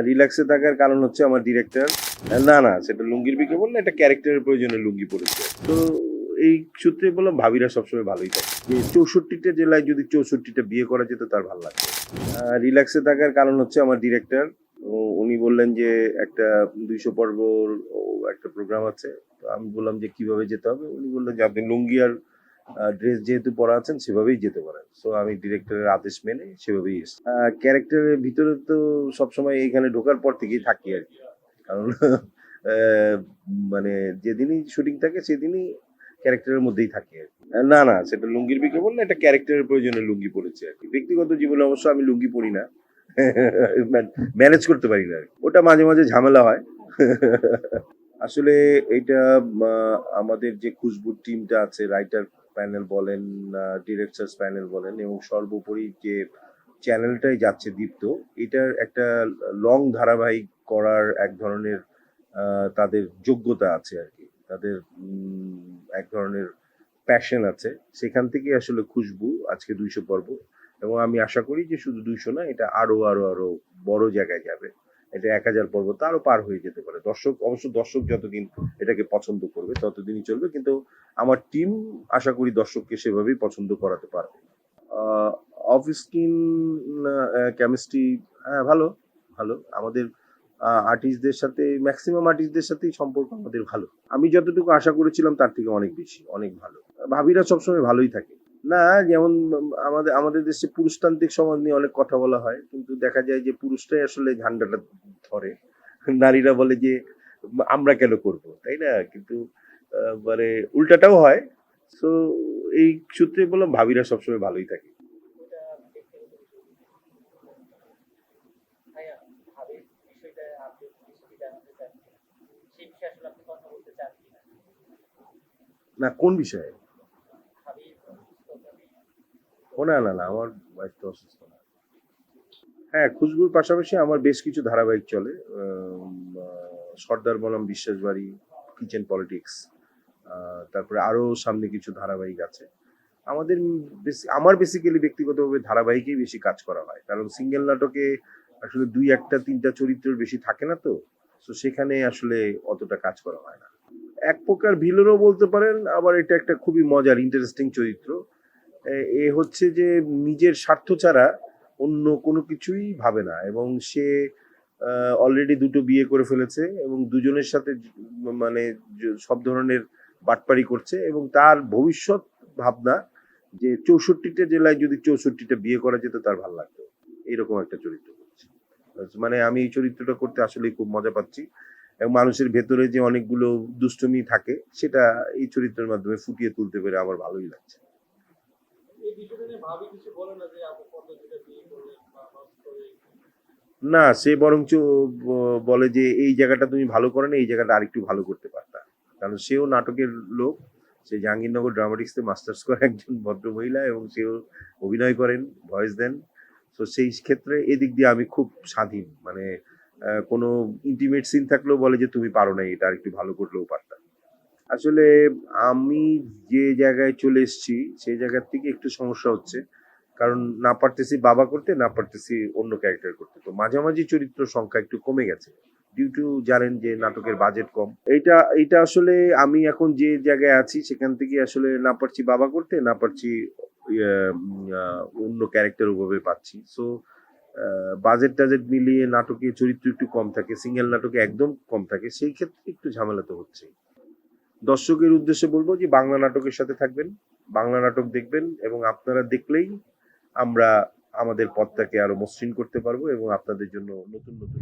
রিল্যাক্সে থাকার কারণ হচ্ছে আমার ডিরেক্টর। না সেটা লুঙ্গির বিকে বললে এটা ক্যারেক্টারের প্রয়োজনে লুঙ্গি পড়েছে। তো এই সূত্রে বললাম ভাবিরা সবসময় ভালোই থাকে। যে 64টা জেলায় যদি 64টা বিয়ে করা যেত তার ভালো লাগতো। রিল্যাক্সে থাকার কারণ হচ্ছে আমার ডিরেক্টর। উনি বললেন যে একটা 200 পর্বর একটা প্রোগ্রাম আছে। তো আমি বললাম যে কিভাবে যেতে হবে। উনি বললেন যে আপনি লুঙ্গি আর ড্রেস যেহেতু পরা আছেন সেভাবেই যেতে পারেন। সো আমি ডিরেক্টরের আদেশ মেনে সেভাবেই এসেছি। ক্যারেক্টারের ভিতরে তো সবসময় এখানে ঢোকার পর থেকেই থাকি আর কি। কারণ মানে যেদিনই শুটিং থাকে সেদিনই ক্যারেক্টারের মধ্যেই থাকি আর কি। না সেটা লুঙ্গির বিকে বললে এটা ক্যারেক্টারের প্রয়োজনে লুঙ্গি পড়েছে আর কি। ব্যক্তিগত জীবনে অবশ্য আমি লুঙ্গি পরি না, ম্যানেজ করতে পারি না আর কি। ওটা মাঝে মাঝে ঝামেলা হয়। আসলে এটা আমাদের যে খুশবুর টিমটা আছে, রাইটার প্যানেল বলেন, ডিরেক্টরস প্যানেল বলেন, এবং সর্বোপরি যে চ্যানেলটাই যাচ্ছে দীপ্ত, এটার একটা লং ধারাবাহিক করার এক ধরনের তাদের যোগ্যতা আছে আর কি। তাদের এক ধরনের প্যাশন আছে। সেখান থেকে আসলে খুশবু আজকে 200 পর্ব, এবং আমি আশা করি যে শুধু 200 না, এটা আরো আরো আরো বড় জায়গায় যাবে। এটা 1000 পর্ব তারও পার হয়ে যেতে পারে। দর্শক যতদিন এটাকে পছন্দ করবে ততদিনই চলবে, কিন্তু আমার টিম আশা করি দর্শককে সেভাবেই পছন্দ করাতে পারবে। অফ স্ক্রিন কেমিস্ট্রি ভালো ভালো। আমাদের আর্টিস্টদের সাথে, ম্যাক্সিমাম আর্টিস্টদের সাথেই সম্পর্ক আমাদের ভালো। আমি যতটুকু আশা করেছিলাম তার থেকে অনেক বেশি, অনেক ভালো। ভাবিরা সবসময় ভালোই থাকে। না, যেমন আমাদের আমাদের দেশে পুরুষতান্ত্রিক সমাজ নিয়ে অনেক কথা বলা হয়, কিন্তু দেখা যায় যে পুরুষটাই আসলে ঝান্ডাটা ধরে। নারীরা বলে যে আমরা কেন করব, তাই না? কিন্তু মানে উল্টাটাও হয়। তো এই সূত্রে বললাম ভাবিরা সবসময় ভালোই থাকে। না, কোন বিষয়ে? ও না আমার ওয়াইফ তো অসুস্থ না। হ্যাঁ, খুশবুর পাশাপাশি আমার বেশ কিছু ধারাবাহিক চলে। সর্দার বনাম বিশ্বাস বাড়ি, কিচেন পলিটিক্স, তারপরে আরো সামনে কিছু ধারাবাহিক আছে। আমার বেসিক্যালি ব্যক্তিগতভাবে ধারাবাহিকেই বেশি কাজ করা হয়, কারণ সিঙ্গেল নাটকে আসলে 2-1-3টা চরিত্রের বেশি থাকে না, তো সেখানে আসলে অতটা কাজ করা হয় না। এক প্রকার ভিলেনও বলতে পারেন, আবার এটা একটা খুবই মজার ইন্টারেস্টিং চরিত্র। এ হচ্ছে যে নিজের স্বার্থ ছাড়া অন্য কোনো কিছুই ভাবে না, এবং সে অলরেডি 2টো বিয়ে করে ফেলেছে, এবং দুজনের সাথে মানে সব ধরনের বাটপারি করছে, এবং তার ভবিষ্যৎ ভাবনা যে 64টা জেলায় যদি 64টা বিয়ে করা যেত তার ভালো লাগতো। এইরকম একটা চরিত্র করছে। মানে আমি এই চরিত্রটা করতে আসলে খুব মজা পাচ্ছি, এবং মানুষের ভেতরে যে অনেকগুলো দুষ্টুমি থাকে সেটা এই চরিত্রের মাধ্যমে ফুটিয়ে তুলতে পেরে আমার ভালোই লাগছে। না, সে বরঞ্চ বলে যে এই জায়গাটা তুমি ভালো করো না, এই জায়গাটা আরেকটু ভালো করতে পারতা। কারণ সেও নাটকের লোক, সে জাহাঙ্গীরনগর ড্রামাটিক্সে মাস্টার্স করা একজন ভদ্র মহিলা, এবং সেও অভিনয় করেন, ভয়েস দেন। তো সেই ক্ষেত্রে এদিক দিয়ে আমি খুব স্বাধীন, মানে কোনো ইন্টিমেট সিন থাকলেও বলে যে তুমি পারো না, এটা আরেকটু ভালো করলেও পারতা। আসলে আমি যে জায়গায় চলে এসেছি সেই জায়গার থেকে একটু সমস্যা হচ্ছে, কারণ না পারতেছি বাবা করতে, না পারতেছি অন্য ক্যারেক্টার করতে। তো মাঝামাঝি চরিত্র সংখ্যা একটু কমে গেছে, ডিউ টু জানেন যে নাটকের বাজেট কম। এইটা আসলে আমি এখন যে জায়গায় আছি সেখান থেকে আসলে না পারছি বাবা করতে, না পারছি অন্য ক্যারেক্টার ওভাবে পাচ্ছি। সো বাজেট টাজেট মিলিয়ে নাটকে চরিত্র একটু কম থাকে, সিঙ্গেল নাটকে একদম কম থাকে, সেই ক্ষেত্রে একটু ঝামেলা তো হচ্ছে। দর্শকের উদ্দেশ্যে বলবো যে বাংলা নাটকের সাথে থাকবেন, বাংলা নাটক দেখবেন, এবং আপনারা দেখলেই আমরা আমাদের পথটাকে আরো মসৃণ করতে পারবো, এবং আপনাদের জন্য নতুন নতুন